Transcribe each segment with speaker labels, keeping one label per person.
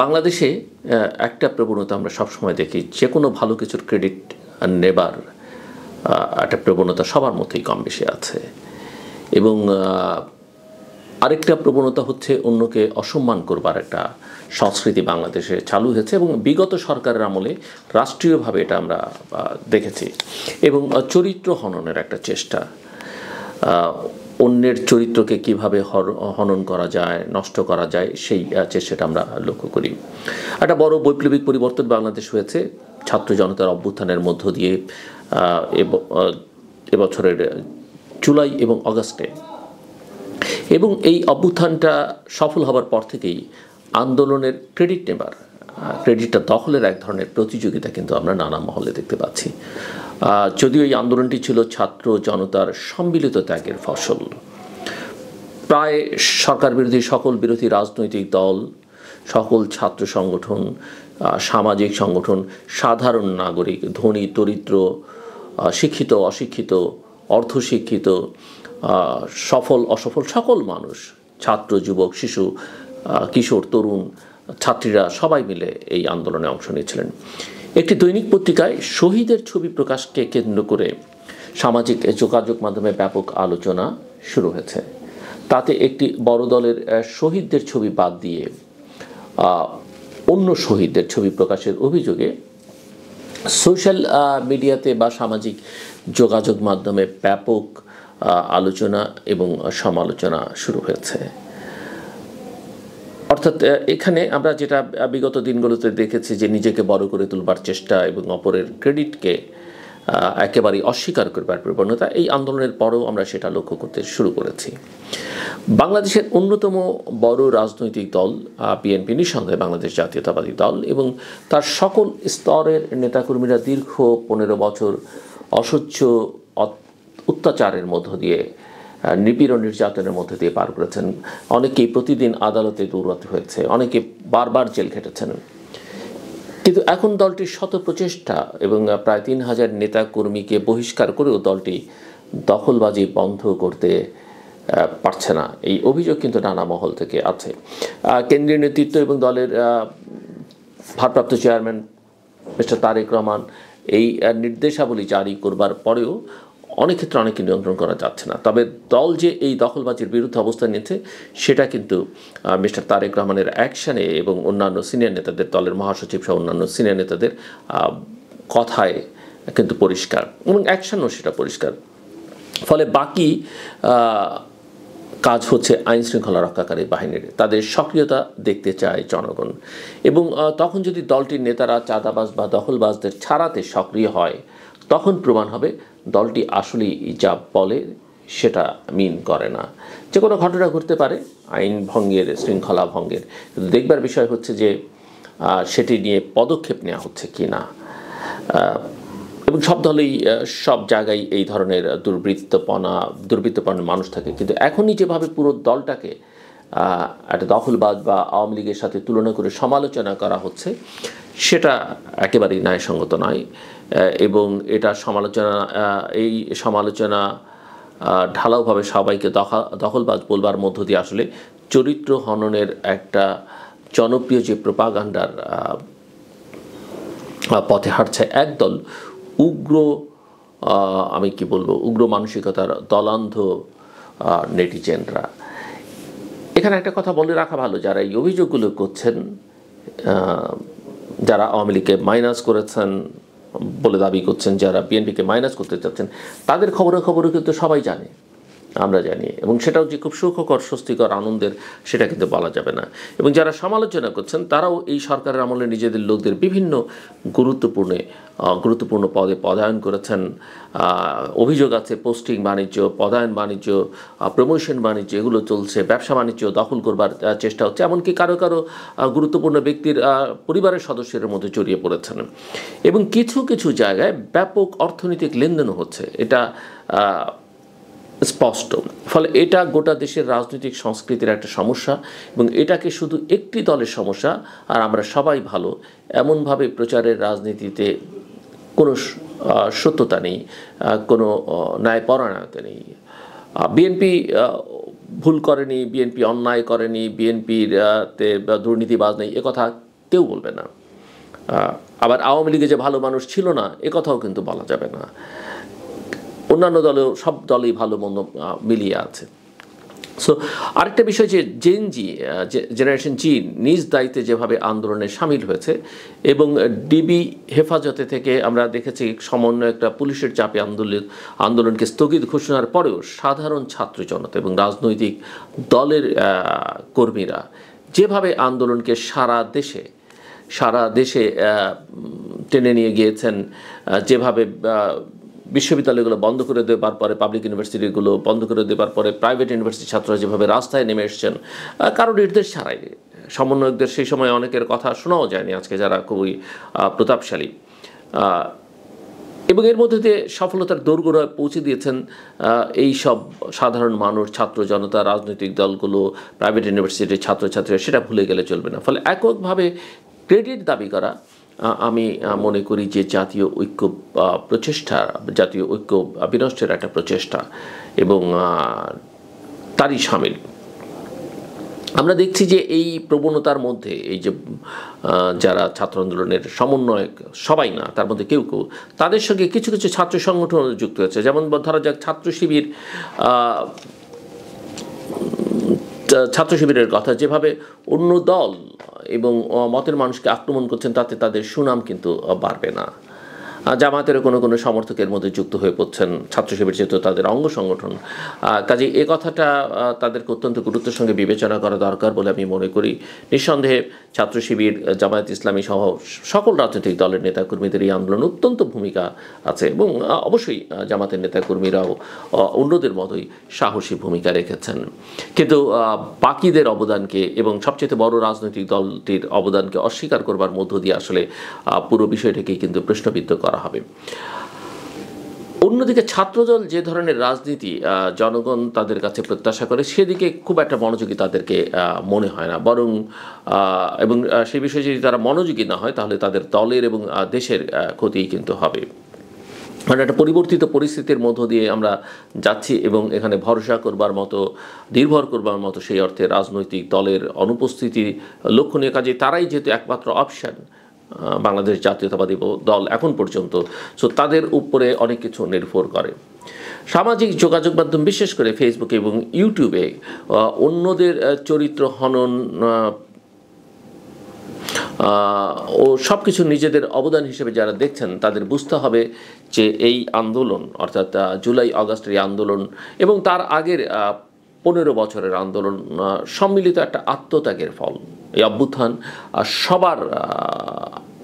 Speaker 1: বাংলাদেশে একটা প্রবণতা আমরা সবসময় দেখি, যে কোনো ভালো কিছুর ক্রেডিট নেবার একটা প্রবণতা সবার মধ্যেই কম বেশি আছে। এবং আরেকটা প্রবণতা হচ্ছে অন্যকে অসম্মান করবার একটা সংস্কৃতি বাংলাদেশে চালু হয়েছে, এবং বিগত সরকারের আমলে রাষ্ট্রীয়ভাবে এটা আমরা দেখেছি। এবং চরিত্র হননের একটা চেষ্টা, অন্যের চরিত্রকে কিভাবে হনন করা যায়, নষ্ট করা যায়, সেই চেষ্টাটা আমরা লক্ষ্য করি। একটা বড় বৈপ্লবিক পরিবর্তন বাংলাদেশ হয়েছে ছাত্র জনতার অভ্যুত্থানের মধ্য দিয়ে এবছরের জুলাই এবং আগস্টে। এবং এই অভ্যুত্থানটা সফল হবার পর থেকেই আন্দোলনের ক্রেডিট নেবার, ক্রেডিটটা দখলের এক ধরনের প্রতিযোগিতা কিন্তু আমরা নানা মহলে দেখতে পাচ্ছি। যদিও এই আন্দোলনটি ছিল ছাত্র জনতার সম্মিলিত ত্যাগের ফসল। প্রায় সরকার বিরোধী সকল বিরোধী রাজনৈতিক দল, সকল ছাত্র সংগঠন, সামাজিক সংগঠন, সাধারণ নাগরিক, ধনী দরিদ্র, শিক্ষিত অশিক্ষিত, অর্ধশিক্ষিত, সফল অসফল সকল মানুষ, ছাত্র যুবক শিশু কিশোর তরুণ ছাত্রীরা সবাই মিলে এই আন্দোলনে অংশ নিয়েছিলেন। একটি দৈনিক পত্রিকায় শহীদের ছবি প্রকাশকে কেন্দ্র করে সামাজিক যোগাযোগ মাধ্যমে ব্যাপক আলোচনা শুরু হয়েছে। তাতে একটি বড় দলের শহীদদের ছবি বাদ দিয়ে অন্য শহীদদের ছবি প্রকাশের অভিযোগে সোশ্যাল মিডিয়াতে বা সামাজিক যোগাযোগ মাধ্যমে ব্যাপক আলোচনা এবং সমালোচনা শুরু হয়েছে। অর্থাৎ এখানে আমরা যেটা বিগত দিনগুলোতে দেখেছি, যে নিজেকে বড় করে তুলবার চেষ্টা এবং অপরের ক্রেডিটকে একেবারেই অস্বীকার করবার প্রবণতা, এই আন্দোলনের পরেও আমরা সেটা লক্ষ্য করতে শুরু করেছি। বাংলাদেশের অন্যতম বড় রাজনৈতিক দল বিএনপি, নিঃসন্দেহে বাংলাদেশ জাতীয়তাবাদী দল, এবং তার সকল স্তরের নেতাকর্মীরা দীর্ঘ 15 বছর অসহ্য অত্যাচারের মধ্য দিয়ে, নিপীড়ন নির্যাতনের মধ্যে দিয়ে পার করেছেন। অনেকেই প্রতিদিন আদালতে দৌড়াতে হয়েছে, অনেকে বারবার জেল খেটেছেন। কিন্তু এখন দলটির শত প্রচেষ্টা এবং প্রায় 3000 নেতা কর্মীকে বহিষ্কার করেও দলটি দখলবাজি বন্ধ করতে পারছে না, এই অভিযোগ কিন্তু নানা মহল থেকে আছে। কেন্দ্রীয় নেতৃত্ব এবং দলের ভারপ্রাপ্ত চেয়ারম্যান মিস্টার তারেক রহমান এই নির্দেশাবলী জারি করবার পরেও অনেক ক্ষেত্রে অনেকে নিয়ন্ত্রণ করা যাচ্ছে না। তবে দল যে এই দখলবাজির বিরুদ্ধে অবস্থান নিয়েছে, সেটা কিন্তু মিস্টার তারেক রহমানের অ্যাকশানে এবং অন্যান্য সিনিয়র নেতাদের, দলের মহাসচিব সহ অন্যান্য সিনিয়র নেতাদের কথায় কিন্তু পরিষ্কার, এবং অ্যাকশানও সেটা পরিষ্কার। ফলে বাকি কাজ হচ্ছে আইন শৃঙ্খলা রক্ষাকারী বাহিনীর, তাদের সক্রিয়তা দেখতে চায় জনগণ। এবং তখন যদি দলটির নেতারা চাঁদাবাজ বা দখলবাজদের ছাড়াতে সক্রিয় হয়, তখন প্রমাণ হবে দলটি আসলেই যা বলে সেটা মিন করে না। যে কোনো ঘটনা ঘটতে পারে আইন ভঙ্গের, শৃঙ্খলা ভঙ্গের, কিন্তু দেখবার বিষয় হচ্ছে যে সেটি নিয়ে পদক্ষেপ নেওয়া হচ্ছে কি না। এবং সব দলেই সব জায়গায় এই ধরনের দুর্বৃত্তপনা মানুষ থাকে, কিন্তু এখনই যেভাবে পুরো দলটাকে একটা দখলবাজ বা আওয়ামী লীগের সাথে তুলনা করে সমালোচনা করা হচ্ছে, সেটা একেবারেই ন্যায়সঙ্গত নয়। এবং এটা এই সমালোচনা ঢালাওভাবে সবাইকে দখলবাজ বলবার মধ্য দিয়ে আসলে চরিত্র হননের একটা জনপ্রিয় যে প্রোপাগান্ডার পথে হাঁটছে একদল উগ্র, আমি কি বলবো, উগ্র মানসিকতার দলান্ধ নেটিজেনরা। এখানে একটা কথা বলে রাখা ভালো, যারা এই অভিযোগগুলো করছেন, যারা আওয়ামী লীগকে মাইনাস করেছেন বলে দাবি করছেন, যারা বিএনপিকে মাইনাস করতে চাচ্ছেন, তাদের খবরও কিন্তু সবাই জানে, আমরা জানি, এবং সেটাও যে খুব সুখকর, স্বস্তিকর, আনন্দের, সেটা কিন্তু বলা যাবে না। এবং যারা সমালোচনা করছেন, তারাও এই সরকারের আমলে নিজেদের লোকদের বিভিন্ন গুরুত্বপূর্ণ পদে পদায়ন করেছেন। অভিযোগ আছে পোস্টিং বাণিজ্য, পদায়ন বাণিজ্য, প্রমোশন বাণিজ্য, এগুলো চলছে। ব্যবসা বাণিজ্য দখল করবার চেষ্টা হচ্ছে, এমনকি কারো গুরুত্বপূর্ণ ব্যক্তির পরিবারের সদস্যের মধ্যে জড়িয়ে পড়েছেন। এবং কিছু কিছু জায়গায় ব্যাপক অর্থনৈতিক লেনদেনও হচ্ছে, এটা স্পষ্ট। ফলে এটা গোটা দেশের রাজনৈতিক সংস্কৃতির একটা সমস্যা, এবং এটাকে শুধু একটি দলের সমস্যা আর আমরা সবাই ভালো, এমনভাবে প্রচারের রাজনীতিতে কোনো সত্যতা নেই, কোনো ন্যায়পরায়ণতা নেই। বিএনপি ভুল করেনি, বিএনপি অন্যায় করেনি, বিএনপির তে দুর্নীতিবাজ নেই, কথা কেউ বলবে না। আবার আওয়ামী লীগে যে ভালো মানুষ ছিল না, কথাও কিন্তু বলা যাবে না। অন্যান্য দলেও সব দলেই ভালো মন্দ মিলিয়ে আছে। সো আরেকটা বিষয় যে জেনজি, জেনারেশন জি নিজ দায়িত্বে যেভাবে আন্দোলনে সামিল হয়েছে, এবং ডিবি হেফাজতে থেকে আমরা দেখেছি সমন্বয়করা পুলিশের চাপে আন্দোলনকে স্থগিত ঘোষণার পরেও সাধারণ ছাত্র জনতা এবং রাজনৈতিক দলের কর্মীরা যেভাবে আন্দোলনকে সারা দেশে টেনে নিয়ে গিয়েছেন, যেভাবে বিশ্ববিদ্যালয়গুলো বন্ধ করে দেওয়ার পরে, পাবলিক ইউনিভার্সিটিগুলো বন্ধ করে দেওয়ার পরে প্রাইভেট ইউনিভার্সিটির ছাত্ররা যেভাবে রাস্তায় নেমে এসছেন কারো নির্দেশ ছাড়াই, সমন্বয়কদের সেই সময় অনেকের কথা শোনাও যায়নি আজকে যারা খুবই প্রতাপশালী, এবং এর মধ্যে দিয়ে সফলতার দোরগোড়ায় পৌঁছে দিয়েছেন এই সব সাধারণ মানুষ, ছাত্র জনতা, রাজনৈতিক দলগুলো, প্রাইভেট ইউনিভার্সিটির ছাত্রছাত্রীরা, সেটা ভুলে গেলে চলবে না। ফলে এককভাবে ক্রেডিট দাবি করা আমি মনে করি যে জাতীয় ঐক্য প্রচেষ্টা, জাতীয় ঐক্য বিনষ্টের একটা প্রচেষ্টা, এবং তারই সামিল। আমরা দেখছি যে এই প্রবণতার মধ্যে এই যে যারা ছাত্র আন্দোলনের সমন্বয়ক, সবাই না, তার মধ্যে কেউ কেউ, তাদের সঙ্গে কিছু কিছু ছাত্র সংগঠন যুক্ত হয়েছে। যেমন ধরা যাক ছাত্র শিবিরের কথা, যেভাবে অন্য দল এবং মতের মানুষকে আক্রমণ করছেন, তাতে তাদের সুনাম কিন্তু বাড়বে না। জামায়াতের কোনো সমর্থকের মধ্যে যুক্ত হয়ে পড়ছেন ছাত্র শিবির, যেহেতু তাদের অঙ্গ সংগঠন। কাজে এ কথাটা তাদেরকে অত্যন্ত গুরুত্বের সঙ্গে বিবেচনা করা দরকার বলে আমি মনে করি। নিঃসন্দেহে ছাত্র শিবির, জামায়াত ইসলামী সহ সকল রাজনৈতিক দলের নেতাকর্মীদের এই আন্দোলন অত্যন্ত ভূমিকা আছে, এবং অবশ্যই জামাতের নেতাকর্মীরাও অন্যদের মতোই সাহসী ভূমিকা রেখেছেন। কিন্তু বাকিদের অবদানকে এবং সবচেয়ে বড় রাজনৈতিক দলটির অবদানকে অস্বীকার করবার মধ্য দিয়ে আসলে পুরো বিষয়টাকেই কিন্তু প্রশ্নবিদ্ধ করা হবে। অন্যদিকে ছাত্রদল যে ধরনের রাজনীতি জনগণ তাদের কাছে প্রত্যাশা করে, সেদিকে খুব একটা মনোযোগী তাদেরকে মনে হয় না, বরং এবং সেই বিষয়ে যদি তারা মনোযোগী না হয়, তাহলে তাদের দলের এবং দেশের ক্ষতিই কিন্তু হবে। মানে একটা পরিবর্তিত পরিস্থিতির মধ্য দিয়ে আমরা যাচ্ছি, এবং এখানে ভরসা করবার মতো, নির্ভর করবার মতো সেই অর্থে রাজনৈতিক দলের অনুপস্থিতি লক্ষণীয়। কাজে তারাই যেহেতু একমাত্র অপশান বাংলাদেশ জাতীয়তাবাদী দল এখন পর্যন্ত, সো তাদের উপরে অনেক কিছু নির্ভর করে। সামাজিক যোগাযোগ মাধ্যম, বিশেষ করে ফেসবুকে এবং ইউটিউবে অন্যদের চরিত্র হনন ও সব কিছু নিজেদের অবদান হিসেবে যারা দেখছেন, তাদের বুঝতে হবে যে এই আন্দোলন, অর্থাৎ জুলাই আগস্টের এই আন্দোলন এবং তার আগের 15 বছরের আন্দোলন সম্মিলিত একটা আত্মত্যাগের ফল। এই অভ্যুত্থান সবার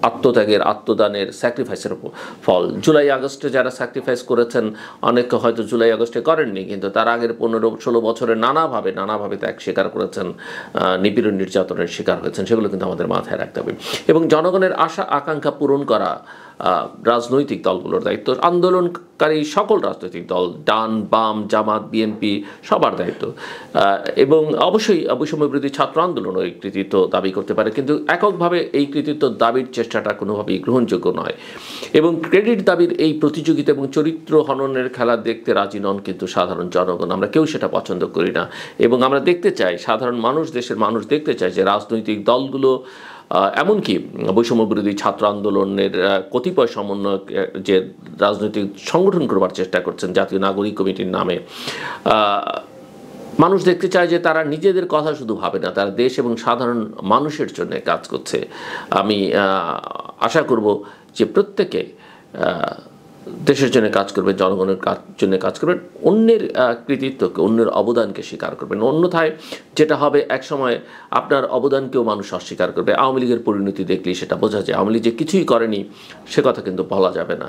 Speaker 1: আত্মত্যাগের, আত্মদানের, স্যাক্রিফাইসের ফল। জুলাই আগস্টে যারা স্যাক্রিফাইস করেছেন, অনেকে হয়তো জুলাই আগস্টে করেননি, কিন্তু তার আগের 15-16 বছরে নানাভাবে ত্যাগ স্বীকার করেছেন, নিপীড়ন নির্যাতনের শিকার হয়েছেন, সেগুলো কিন্তু আমাদের মাথায় রাখতে হবে। এবং জনগণের আশা আকাঙ্ক্ষা পূরণ করা রাজনৈতিক দলগুলোর দায়িত্ব, আন্দোলনকারী সকল রাজনৈতিক দল, ডান বাম, জামাত, বিএনপি, সবার দায়িত্ব। এবং অবশ্যই বৈষম্যবিরোধী ছাত্র আন্দোলনও এই কৃতিত্ব দাবি করতে পারে, কিন্তু এককভাবে এই কৃতিত্ব দাবির চেষ্টাটা কোনোভাবেই গ্রহণযোগ্য নয়। এবং ক্রেডিট দাবির এই প্রতিযোগিতা এবং চরিত্র হননের খেলা দেখতে রাজি নন কিন্তু সাধারণ জনগণ। আমরা কেউ সেটা পছন্দ করি না, এবং আমরা দেখতে চাই, সাধারণ মানুষ, দেশের মানুষ দেখতে চায় যে রাজনৈতিক দলগুলো, এমনকি বৈষম্যবিরোধী ছাত্র আন্দোলনের কতিপয় সমন্বয়ক যে রাজনৈতিক সংগঠন করবার চেষ্টা করছেন জাতীয় নাগরিক কমিটির নামে, মানুষ দেখতে চায় যে তারা নিজেদের কথা শুধু ভাবে না, তারা দেশ এবং সাধারণ মানুষের জন্য কাজ করছে। আমি আশা করব যে প্রত্যেকে দেশের জন্য কাজ করবেন, জনগণের জন্য কাজ করবেন, অন্যের কৃতিত্বকে, অন্যের অবদানকে স্বীকার করবেন। অন্যথায় যেটা হবে, একসময় আপনার অবদানকেও মানুষ অস্বীকার করবে। আওয়ামী লীগের পরিণতি দেখলেই সেটা বোঝা যায়। আওয়ামী লীগ যে কিছুই করেনি সে কথা কিন্তু বলা যাবে না।